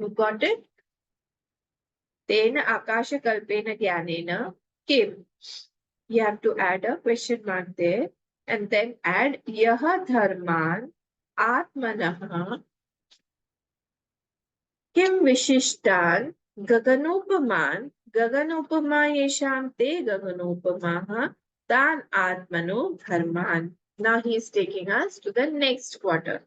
You got it? Tena Akashakalpena Jnanena, Kim. You have to add a question mark there. And then add Yaha Dharman, Atmanaha, Kim Vishishtan, Gaganopaman, Gaganopama Yesham Te Gaganopamaha, Tan Atmano Dharman. Now he is taking us to the next quarter.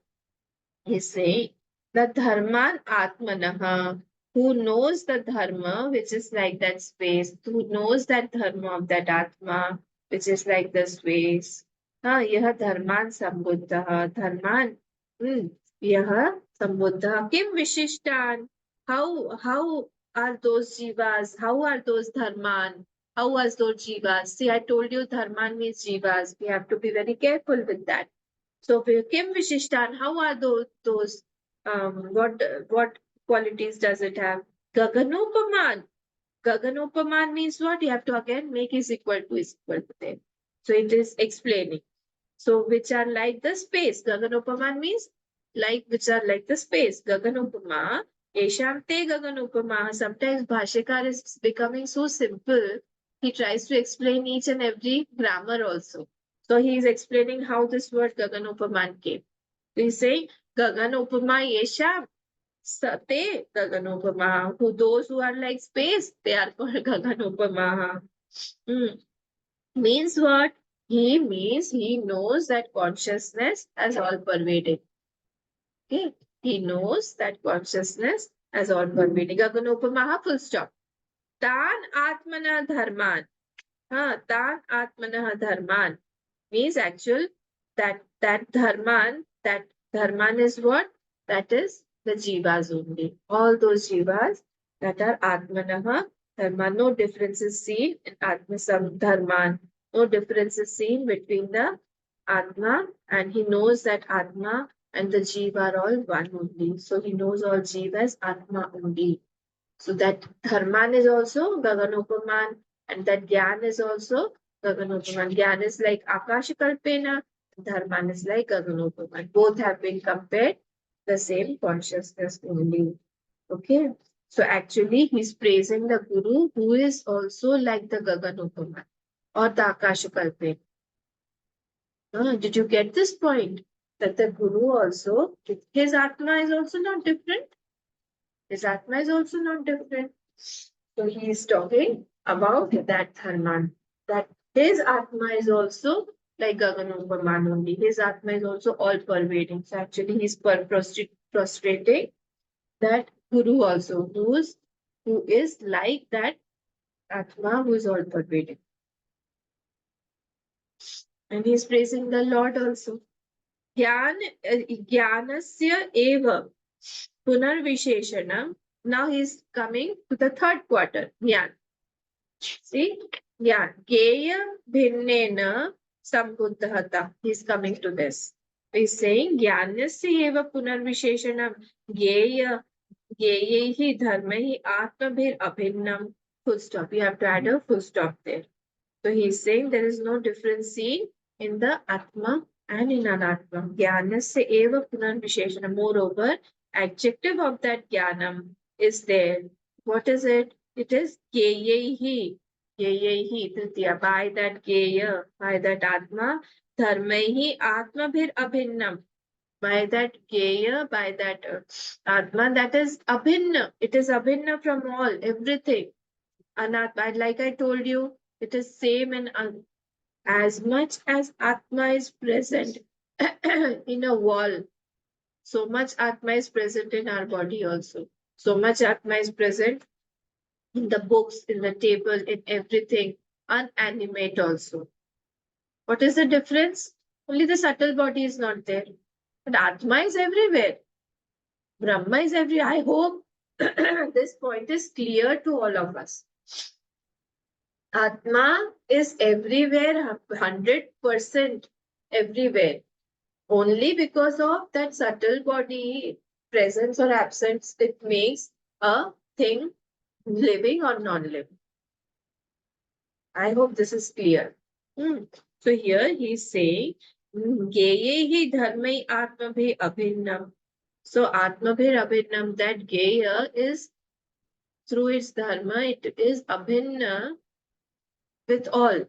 He is saying the Dharman Atmanaha, who knows the Dharma, which is like that space, who knows that Dharma of that Atma, which is like the space. Yah Dharman Sambuddha, Dharman. Yah sambuddha kim vishishtan. How are those jivas? How are those dharman? How are those jivas? See, I told you dharman means jivas. We have to be very careful with that. So kim vishishtan, how are those what qualities does it have? Gaganopaman. Gaganopaman means what? You have to again make is equal to them. So it is explaining. So which are like the space. Gaganopama means like which are like the space. Gaganopama, Yesham te Gaganopama. Sometimes Bhashikar is becoming so simple. He tries to explain each and every grammar also. So he is explaining how this word Gaganopaman came. He's saying Gaganopama Yesham. Sate Gaganopama. Who those who are like space, they are called Gaganopama. Hmm. Means what? He means he knows that consciousness as all pervading. Okay. He knows that consciousness as all pervading. Gaganopamaha full stop. Tan atmana dharman. Tan atmana dharman means actual that dharman is what? That is the jivas only. All those jivas that are atmanaha dharman. No difference is seen in atmasam dharman. No difference is seen between the atma, and he knows that atma and the jiva are all one only. So he knows all jivas atma only. So that dharman is also Gaganopaman, and that Gyan is also Gaganopaman. Gyan is like Akashikalpena, Dharman is like Gaganopaman. Both have been compared the same consciousness only. Okay. So actually he's praising the Guru who is also like the Gaganopaman or the Akashikalpena. Did you get this point? That the Guru also, his Atma is also not different. His Atma is also not different. So he is talking about that Dharman. That his Atma is also like Gaganopaman only. His Atma is also all pervading. So actually he's prostrating that Guru also, who is like that Atma who is all pervading. And he's praising the Lord also. Jnanasya eva punarvisheshanam. Now he's coming to the third quarter. Jnana. See? Yeah. Geya bhinnena sambuddhata. He's coming to this. He's saying Jnanasya eva punarvisheshanam. Geya Geyehi dharmahi atmabhir abhinnam. Full stop. You have to add a full stop there. So he's saying there is no difference seen in the Atma and in Anatma. Jnanasya eva punarvisheshana. Moreover, adjective of that Jnanam is there. What is it? It is Geyehi. Geyehi. Tritiya. By that Geya, by that Atma, dharmaihi atmabhir abhinnam. By that Geya, by that Atma, that is abhinna. It is abhinna from all, everything. Anatma, like I told you, it is same in as much as Atma is present in a wall, so much Atma is present in our body also. So much Atma is present in the books, in the table, in everything, unanimate also. What is the difference? Only the subtle body is not there. But Atma is everywhere. Brahma is everywhere. I hope this point is clear to all of us. Atma is everywhere, 100% everywhere. Only because of that subtle body presence or absence, it makes a thing living or non-living. I hope this is clear. So here he is saying, Geyehi dharmai atmabhi abhinnam. So atmabhir abhinnam, that Geya is through its dharma, it is abhinna with all.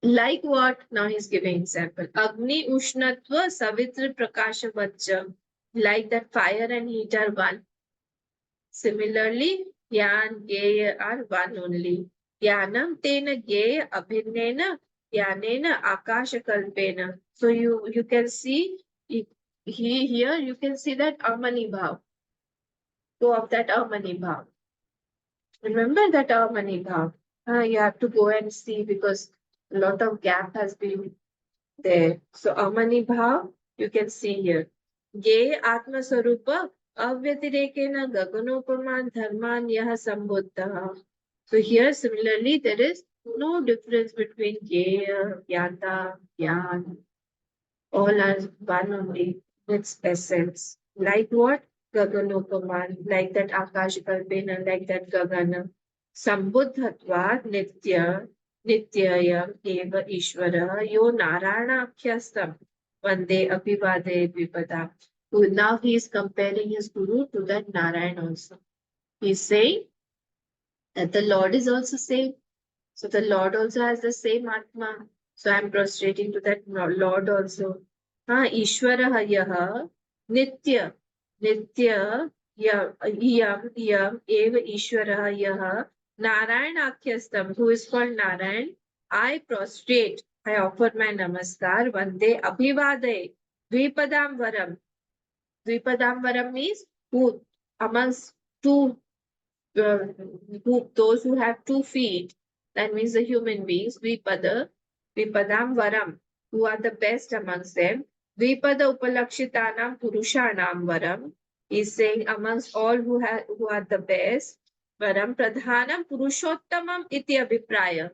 Like what? Now he's giving example. Agni Ushnatva Savitra Prakasha Vajja. Like that fire and heat are one. Similarly, Gyan, Geya are one only. Gyanam Tena Geya Abhinnena Gyanena Akasha Kalpena. So you can see here you can see that Amani Bhav. Go of that Amani Bhav. Remember that Amani Bhav. You have to go and see because a lot of gap has been there. So Amani Bhav You can see here. Ye Atma Sarupa Avyatirekena Gaganopaman Dharman Yaha Sambuddha. So here similarly there is no difference between Yeya, Yata, Yan. All are one only. Its essence. Like what? Gaganopaman. Like that Akashikalpena, like that Gagana. Sambuddhatvat Nitya Nityayam Eva Ishvara Yo Narayanakhyastam Vande Abhivade Vipada. Now he is comparing his guru to that Narayan also. He is saying that the Lord is also same. So the Lord also has the same Atma. So I am prostrating to that Lord also. Ishwara yaha nitya nitya yam eva Ishwara yaha Narayanakyastam, who is called Narayan. I prostrate, I offer my namaskar. Vande abhivade dvipadam varam. Dvipadam varam means who amongst two those who have 2 feet, that means the human beings, Vipadam Varam, who are the best amongst them. Vipada Upalakshitanam Purushanam Varam is saying amongst all who are the best. Varam Pradhanam Purushottamam iti Abhipraya.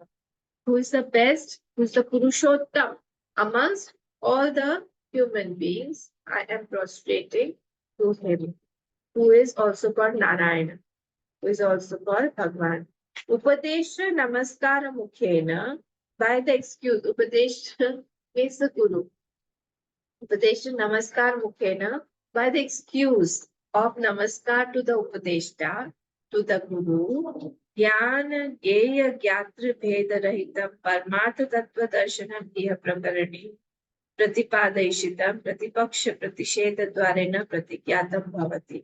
Who is the best? Who is the Purushottam amongst all the human beings? I am prostrating to him, who is also called Narayana, who is also called Bhagwan. Upadesha Namaskara Mukhena, by the excuse, Upadesha means the Guru. Upadesha Namaskara Mukhena, by the excuse of Namaskar to the Upadeshta, to the Guru, Jnana Geya Gyatri Bheda Rahitam Parmartha Tattva Darshanam Iha Prakarani Pratipadeshitam Pratipaksha Pratisheda Dvarena Pratigyatam Bhavati.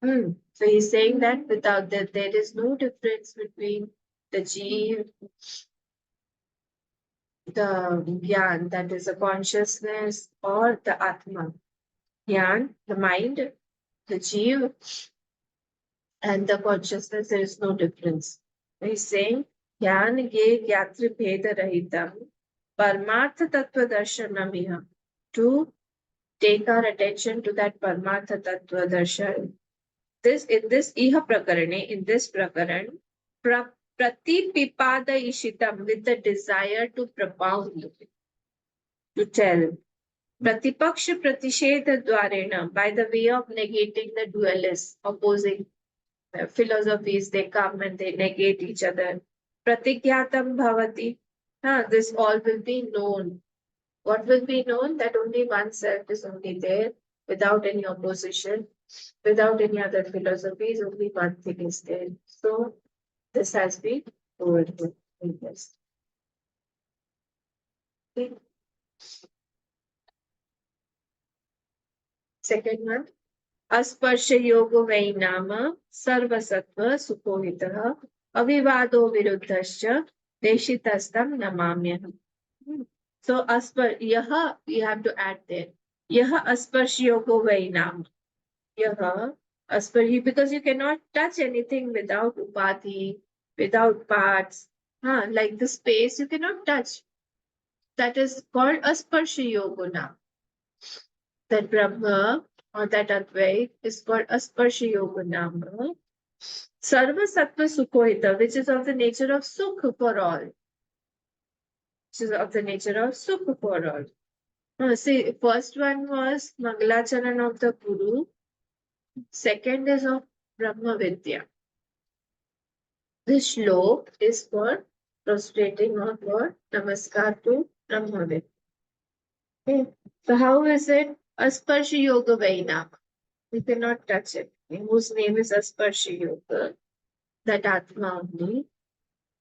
So he's saying that without that, there is no difference between the Jeev, the Gyan, that is a consciousness, or the Atma. Gyan, the mind, the Jeev, and the consciousness, there is no difference. He's saying, Gyan ge Gyatri Bheda Rahitam, Parmartha Tattva Darshanamiha, to take our attention to that Parmartha Tattva Darshan. In this Iha Prakarane, in this Prakaran, Pratipipada Ishitam, with the desire to propound, to tell. Pratipaksha Pratisheda Dwarena, by the way of negating the dualists, opposing philosophies, they come and they negate each other. Pratigyatam Bhavati. This all will be known. What will be known? That only oneself is only there, without any opposition, without any other philosophies, only one thing is there. So this has been told in this. Okay. Second one, Asparsha Yoga Vai Nama Sarvasattva Sukohitah Avivado Viruddhascha Deshitastam Namamyaham. So Yaha, we have to add there. Yaha Asparsha Yoga Vai Nama. Yaha Asparsha, because you cannot touch anything without upadhi, without parts. Like the space, you cannot touch. That is called Asparsha Yoguna. That Brahma or that Advait is called Asparsha Yoganama. Sarva Sattva Sukhohita, which is of the nature of Sukh for all. Which is of the nature of Sukh for all. See, first one was Mangalacharan of the Guru. Second is of Brahma Vidya. This shlok is for prostrating or for namaskar to Brahma Vidya. Okay. So how is it? Asparsha Yoga Vainam. We cannot touch it. Whose name is Asparsha Yoga, that Atma only.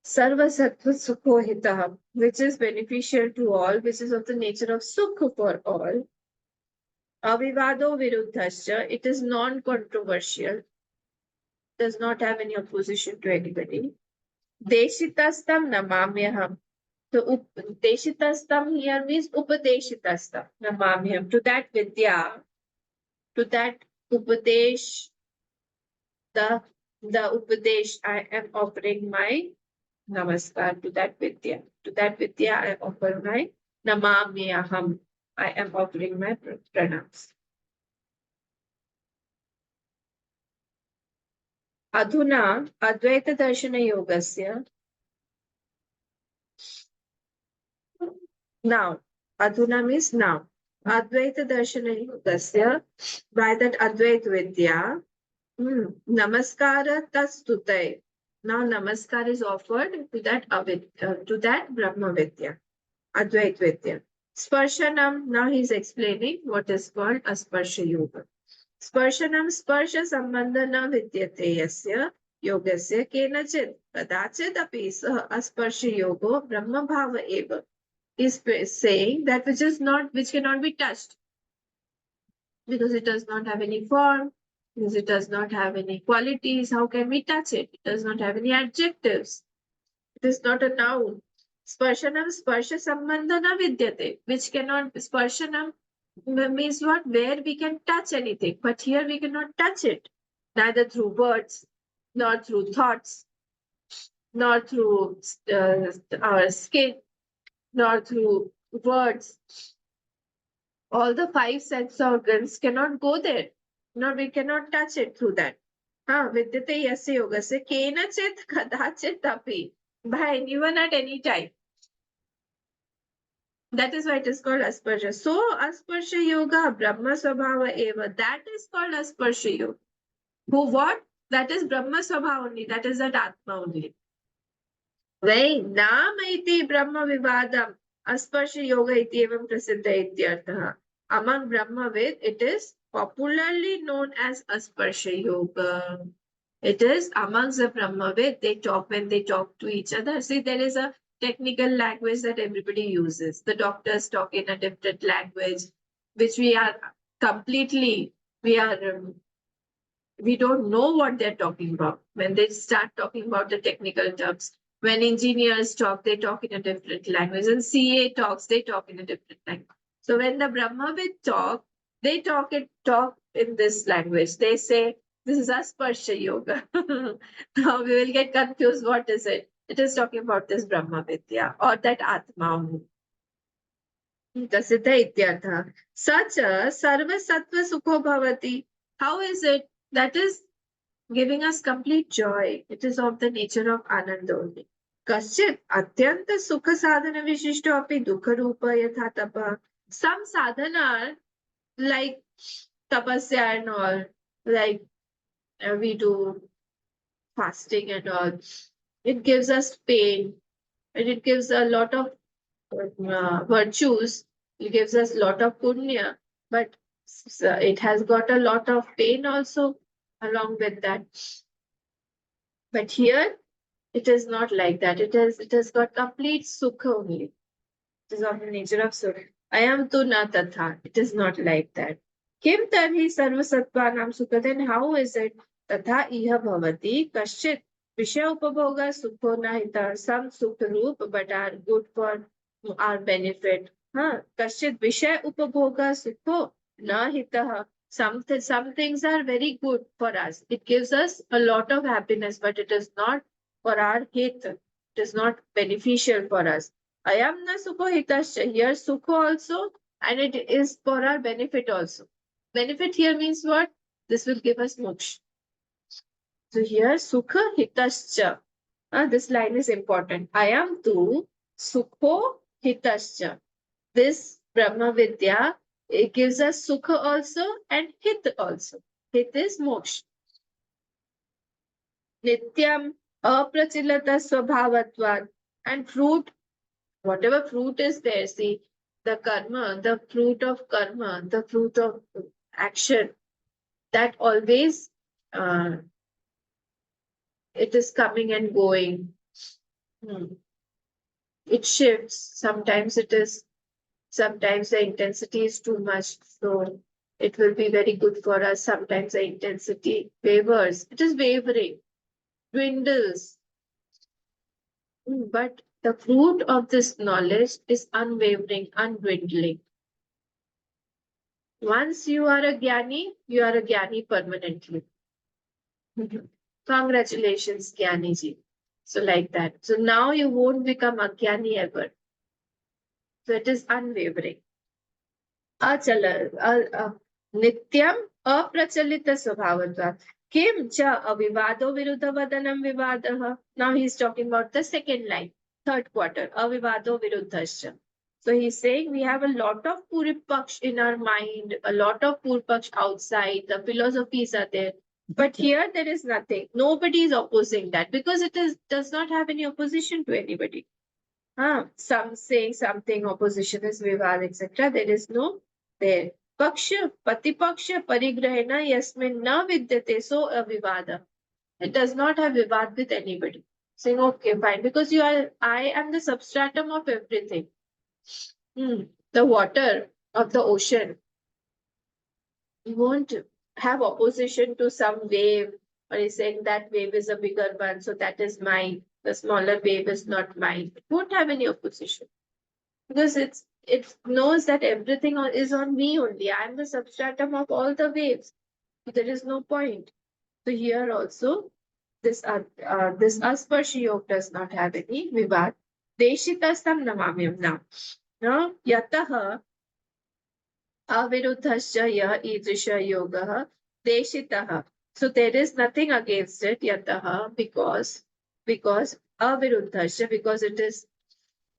Sarva Sattva Sukhohitah, which is beneficial to all, which is of the nature of Sukha for all. Avivado Viruddhascha, it is non-controversial, does not have any opposition to anybody. Deshitastam Namamyaham. So Deshitastam here means Upadeshitastam Namamyaham. To that Vidya, to that Upadesh, the Upadesh, I am offering my namaskar to that Vidya. To that Vidya, I offer my Namamyaham. I am offering my pranams. Adhuna Advaita Darshana Yogasya. Now, Adhuna means now. Advaita Darshana Yogasya. By that Advaita Vidya. Namaskara Tastutay. Now Namaskar is offered to that Brahma Vidya, Advait Vidya. Sparshanam, now he is explaining what is called Asparsha Yoga. Sparshanam Sparsha Sambandhana Vidyate Yasya Yogasya Kenachit Kadachit Api Sah Asparsha Yogo Brahma Bhava Eva is saying that which cannot be touched because it does not have any form, because it does not have any qualities. How can we touch it? It does not have any adjectives. It is not a noun. Sparshanam sparsha sambandhana vidyate, which cannot, sparshanam means what? Where we can touch anything, but here we cannot touch it, neither through words, nor through thoughts, nor through our skin, nor through words. All the five sense organs cannot go there. No, we cannot touch it through that. Vidyate yasya yoga se kenachit kadachit tapi. By anyone at any time. That is why it is called asparsha. So asparsha yoga brahma swabhava eva. That is called asparsha yoga. Who what? That is brahma swabhava only. That is that atma only. Why naam iti brahma vivadam asparsha yoga iti evam prasiddha ityartha. Among Brahmavid, it is popularly known as asparsha yoga. It is amongst the Brahmavid, they talk when they talk to each other. See, there is a technical language that everybody uses. The doctors talk in a different language, which we are completely, we don't know what they're talking about. When they start talking about the technical terms, when engineers talk, they talk in a different language. And CA talks, they talk in a different language. So when the Brahmavid talk, they talk in this language. They say, this is Asparsha Yoga. Now we will get confused. What is it? It is talking about this Brahma Vidya or that Atma. Tasita ityartha. Such a sarva sattva sukho bhavati. How is it? That is giving us complete joy. It is of the nature of ananda only. Kaschit atyanta sukha sadhana vishishto api dukha rupa yatha tapa. Some sadhana like tapasya and all, like we do fasting and all. It gives us pain and it gives a lot of virtues. It gives us a lot of punya, but it has got a lot of pain also along with that. But here, it is not like that. It has got complete sukha only. It is of the nature of sukha. I am tu na tatha. It is not like that. Kim tarhi sarvasatvanam sukha. Then how is it? Tatha iha bhavati kaschit vishya upabhoga sukho nahita. Some sukha roop but are good for our benefit. Kaschit vishya upabhoga sukho nahita. Some things are very good for us. It gives us a lot of happiness, but it is not for our hit. It is not beneficial for us. Ayam na sukho hitasya. Here sukho also, and it is for our benefit also. Benefit here means what? This will give us moksha. So here sukha hitasya. This line is important. Ayam tu sukho hitasya. This Brahma Vidya, it gives us sukha also and hit also. Hit is moksha. Nityam aprachilata swabhavatvat. And fruit, whatever fruit is there, see, the karma, the fruit of karma, the fruit of action, that always it is coming and going. It shifts. Sometimes the intensity is too much. So it will be very good for us. Sometimes the intensity wavers. It is wavering, dwindles. But the fruit of this knowledge is unwavering, undwindling. Once you are a Jnani permanently. Congratulations, Jnani ji. So like that. So now you won't become a Jnani ever. So it is unwavering. अचल नित्यम अप्रचलित स्वभावत्वात् किम च अविवादो विरुद्ध वदनम विवादः. Now he is talking about the second line, third quarter, अविवादो विरुद्धश्च. So he's saying we have a lot of Puripaksh in our mind, a lot of Puripaksh outside, the philosophies are there. But here there is nothing. Nobody is opposing that because it does not have any opposition to anybody. Some saying something, opposition is vivad, etc. There is no there. Paksha, patipaksha, parigrahena, yasmin na vidyate, so a vivada. It does not have vivad with anybody. Saying, okay, fine, because I am the substratum of everything. The water of the ocean. You won't have opposition to some wave, or is saying that wave is a bigger one, so that is mine. The smaller wave is not mine. It won't have any opposition. Because it knows that everything is on me only. I am the substratum of all the waves. There is no point. So here also, this asparshi yoga does not have any vivad. Deshitastam namamyam now. No? Yataha aviruddhasya yah idrisha yoga deshitaha. So there is nothing against it, yataha, because aviruddhasya, because it is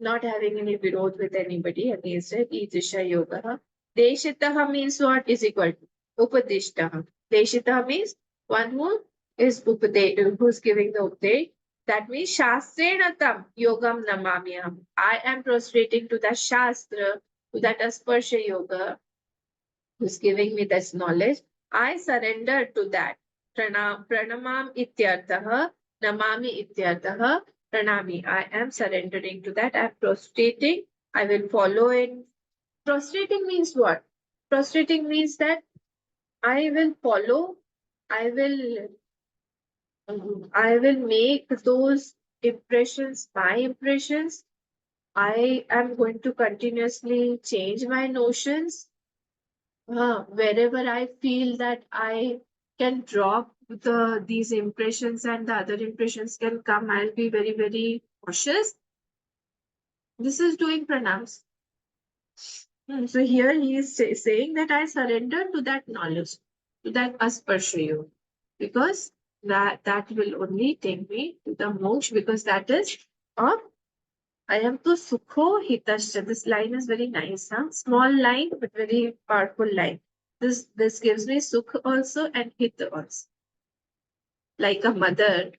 not having any virodh with anybody against it. Idrisha yoga. Deshitaha means what is equal to upadishtaha. Deshitaha means one who is who's giving the update. That means shastrenatam yogam namamyam. I am prostrating to that shastra, to that asparsha yoga, who's giving me this knowledge. I surrender to that. Pranamam ityartha, namami ityartha, pranami. I am surrendering to that. I am prostrating. I will follow it. Prostrating means what? Prostrating means that I will follow. I will. I will make those impressions my impressions. I am going to continuously change my notions. Wherever I feel that I can drop these impressions and the other impressions can come, I'll be very, very cautious. This is doing pranams. So here he is saying that I surrender to that knowledge, to that asparshayo, because that will only take me to the moksha, because that is of I am to sukho hitascha. This line is very nice, huh? Small line, but very powerful line. This gives me sukh also and hit also. Like a mother,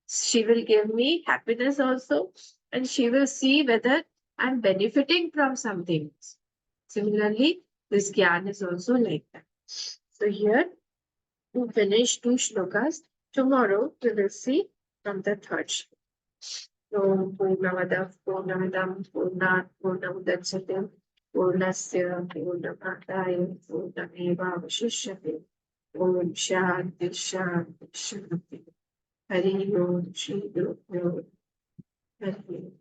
she will give me happiness also, and she will see whether I'm benefiting from something. Similarly, this gyan is also like that. So here, to finish two shlokas, tomorrow we will see from the third shloka. पूर्णमदः पूर्णमिदं पूर्णात् पूर्णमुदच्यते पूर्णस्य पूर्णमादाय पूर्णमेवावशिष्यते ॐ शान्ति शान्ति शान्ति हरि ओम श्री गुरुभ्यो नमः हरि ओम.